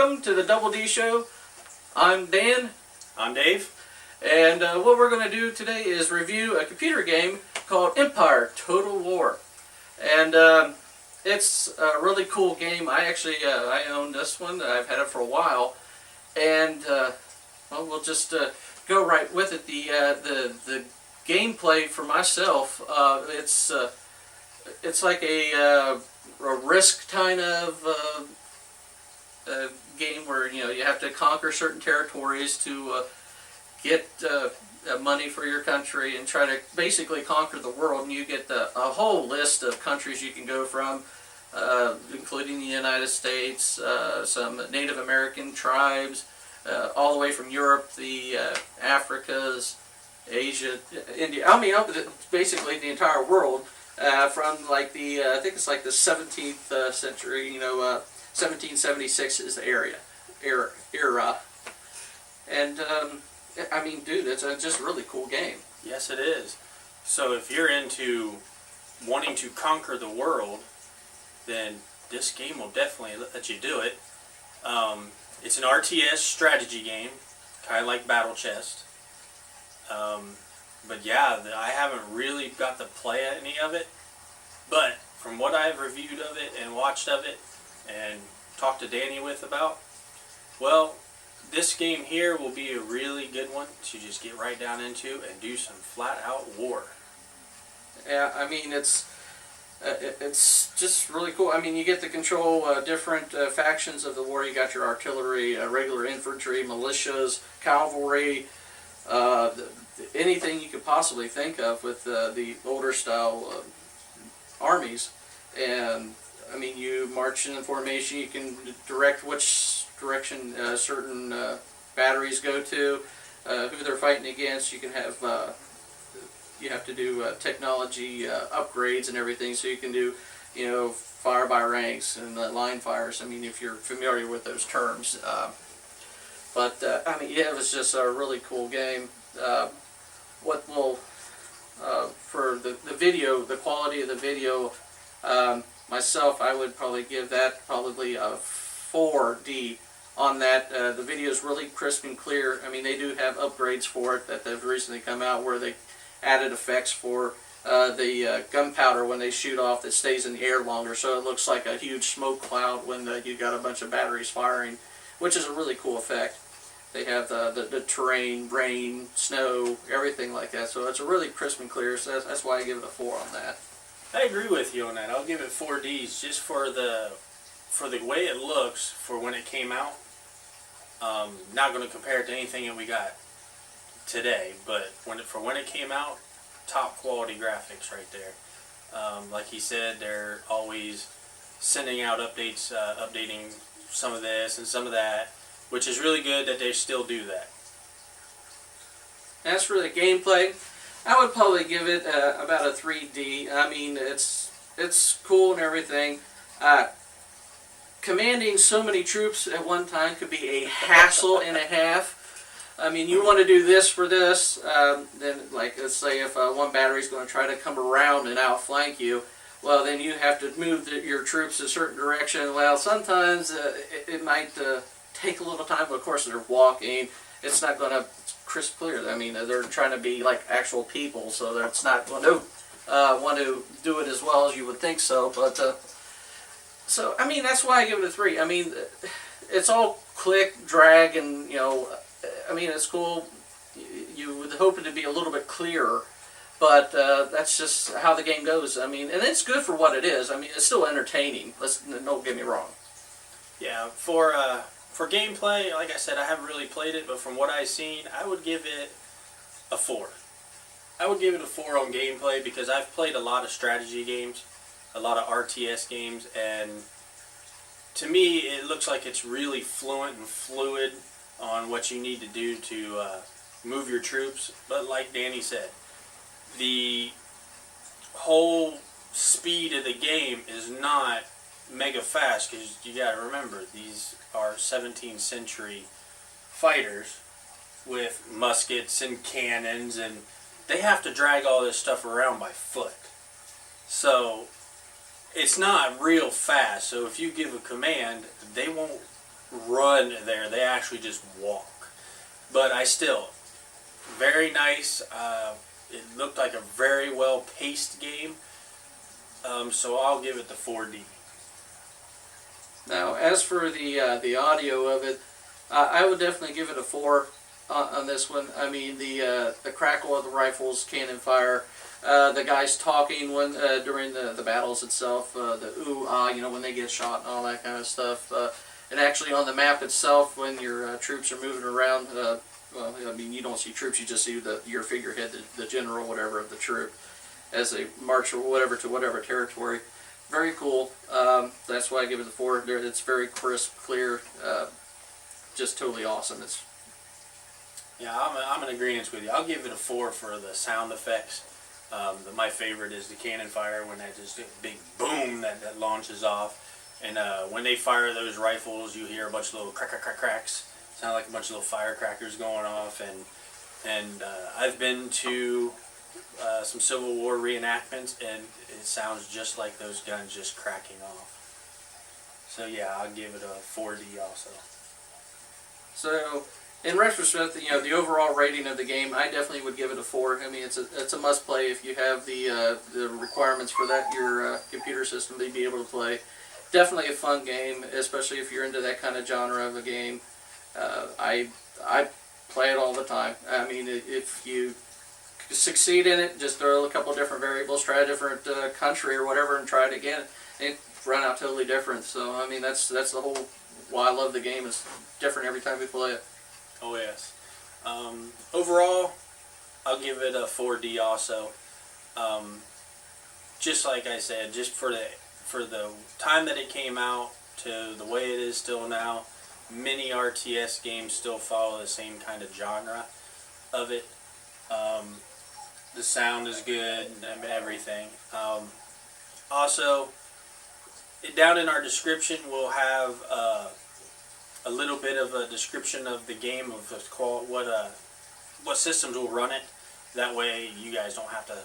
welcome to the Double D Show. I'm Dan. I'm Dave. And what we're going to do today is review a computer game called Empire Total War. And it's a really cool game. I own this one. I've had it for a while. And well, we'll just go right with it. The gameplay for myself, it's like a Risk kind of game where you have to conquer certain territories to get money for your country and try to basically conquer the world. And you get a whole list of countries you can go from, including the United States, some Native American tribes, all the way from Europe, the Africas, Asia, India. I mean, basically the entire world. From like I think it's like the 17th century, 1776 is the era. And I mean, dude, it's just a really cool game. Yes, it is. So if you're into wanting to conquer the world, then this game will definitely let you do it. It's an RTS strategy game, kind of like Battle Chest. But yeah, I haven't really got to play any of it. But from what I've reviewed of it and watched of it and talked to Danny about, well, this game here will be a really good one to just get right down into and do some flat-out war. Yeah, I mean, it's just really cool. I mean, you get to control different factions of the war. You got your artillery, regular infantry, militias, cavalry, anything you could possibly think of with the older style armies. And I mean, you march in formation. You can direct which direction certain batteries go to, who they're fighting against. You can have you have to do technology upgrades and everything, so you can do fire by ranks and line fires. I mean, if you're familiar with those terms. But I mean, yeah, it was just a really cool game. What will for the video, the quality of the video, myself, I would probably give that probably a 4D on that. The video is really crisp and clear. I mean, they do have upgrades for it that have recently come out where they added effects for the gunpowder when they shoot off that stays in the air longer, so it looks like a huge smoke cloud when you got a bunch of batteries firing, which is a really cool effect. They have the terrain, rain, snow, everything like that. So it's a really crisp and clear. So that's why I give it a 4 on that. I agree with you on that. I'll give it 4Ds just for the way it looks for when it came out. Not going to compare it to anything that we got today, but when it came out, top quality graphics right there. Like he said, they're always sending out updates, updating some of this and some of that, which is really good that they still do that. As for the gameplay, I would probably give it about a 3D. I mean, it's cool and everything. Commanding so many troops at one time could be a hassle and a half. I mean, you want to do this for this, then like let's say if one battery is going to try to come around and outflank you, well, then you have to move your troops a certain direction. Well, sometimes it might take a little time, but of course they're walking. It's not going to crisp clear. I mean, they're trying to be like actual people, so that's not going to want to do it as well as you would think so. But so I mean, that's why I give it a 3. I mean, it's all click, drag, and I mean, it's cool. You would hope it to be a little bit clearer, but that's just how the game goes. I mean, and it's good for what it is. I mean, it's still entertaining. Don't get me wrong. Yeah, for gameplay, like I said, I haven't really played it, but from what I've seen, I would give it a 4. I would give it a 4 on gameplay because I've played a lot of strategy games, a lot of RTS games, and to me, it looks like it's really fluent and fluid on what you need to do to move your troops. But like Danny said, the whole speed of the game is not mega fast because you got to remember these are 17th century fighters with muskets and cannons, and they have to drag all this stuff around by foot. So it's not real fast. So if you give a command, they won't run there. They actually just walk. But very nice. It looked like a very well paced game. So I'll give it the 4D. Now, as for the audio of it, I would definitely give it a 4 on this one. I mean, the crackle of the rifles, cannon fire, the guys talking when during the battles itself, the ooh ah, when they get shot and all that kind of stuff, and actually on the map itself when your troops are moving around. Well, I mean, you don't see troops; you just see your figurehead, the general, whatever of the troop, as they march or whatever to whatever territory. Very cool. That's why I give it a 4. It's very crisp, clear, just totally awesome. I'm in agreement with you. I'll give it a 4 for the sound effects. My favorite is the cannon fire when that just big boom that launches off. And when they fire those rifles, you hear a bunch of little cracks. Sound like a bunch of little firecrackers going off. And I've been to some Civil War reenactments, and it sounds just like those guns just cracking off. So yeah, I'll give it a 4D also. So, in retrospect, the overall rating of the game, I definitely would give it a 4. I mean, it's a must play if you have the requirements for that your computer system to be able to play. Definitely a fun game, especially if you're into that kind of genre of a game. I play it all the time. I mean, if you succeed in it, just throw a couple different variables, try a different country or whatever, and try it again. It run out totally different. So I mean, that's the whole why I love the game. It's different every time we play it. Oh yes. Overall, I'll give it a 4D also. Just like I said, just for the time that it came out to the way it is still now, many RTS games still follow the same kind of genre of it. The sound is good and everything. Also, down in our description we'll have a little bit of a description of the game, of what systems will run it. That way you guys don't have to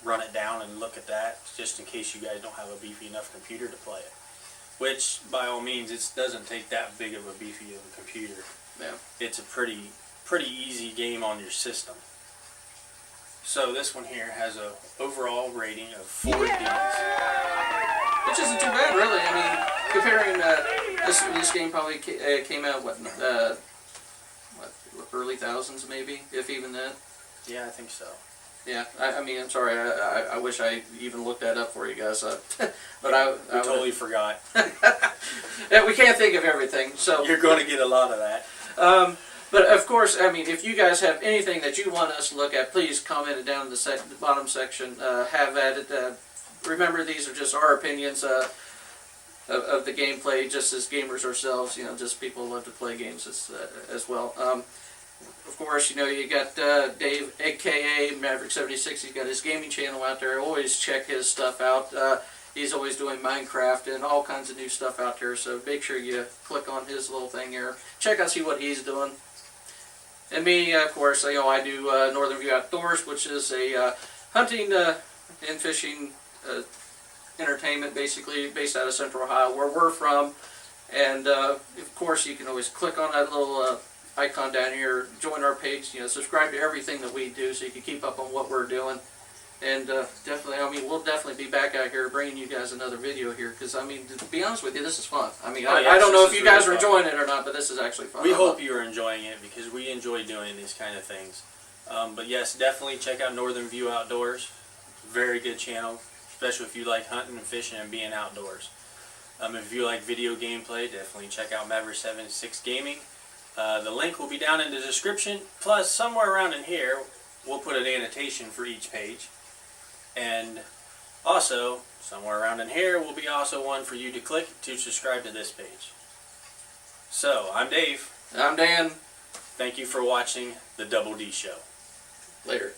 run it down and look at that, just in case you guys don't have a beefy enough computer to play it. Which, by all means, it doesn't take that big of a beefy of a computer. Yeah. It's a pretty easy game on your system. So this one here has a overall rating of 4 Ds. Which isn't too bad, really. I mean, comparing this game probably came out early thousands maybe, if even that. Yeah, I think so. Yeah, I mean, I'm sorry. I wish I even looked that up for you guys, but I totally forgot. Yeah, we can't think of everything, so you're going to get a lot of that. But of course, I mean, if you guys have anything that you want us to look at, please comment it down in the bottom section. Have at it. Remember, these are just our opinions of the gameplay, just as gamers ourselves. Just people who love to play games as well. Of course, you got Dave, aka Maverick76. He's got his gaming channel out there. Always check his stuff out. He's always doing Minecraft and all kinds of new stuff out there. So make sure you click on his little thing here. Check out, see what he's doing. And me, of course, I do Northern View Outdoors, which is a hunting and fishing entertainment, basically based out of Central Ohio, where we're from. And of course, you can always click on that little icon down here, join our page, subscribe to everything that we do, so you can keep up on what we're doing. And definitely, I mean, we'll definitely be back out here bringing you guys another video here, because I mean, to be honest with you, this is fun. I mean, I don't know if you guys are enjoying it or not, but this is actually fun. We hope you are enjoying it, because we enjoy doing these kind of things. But yes, definitely check out Northern View Outdoors. Very good channel, especially if you like hunting and fishing and being outdoors. If you like video gameplay, definitely check out Maverick76 Gaming. The link will be down in the description, plus somewhere around in here we'll put an annotation for each page. And also, somewhere around in here will be also one for you to click to subscribe to this page. So, I'm Dave. I'm Dan. Thank you for watching the Double D Show. Later.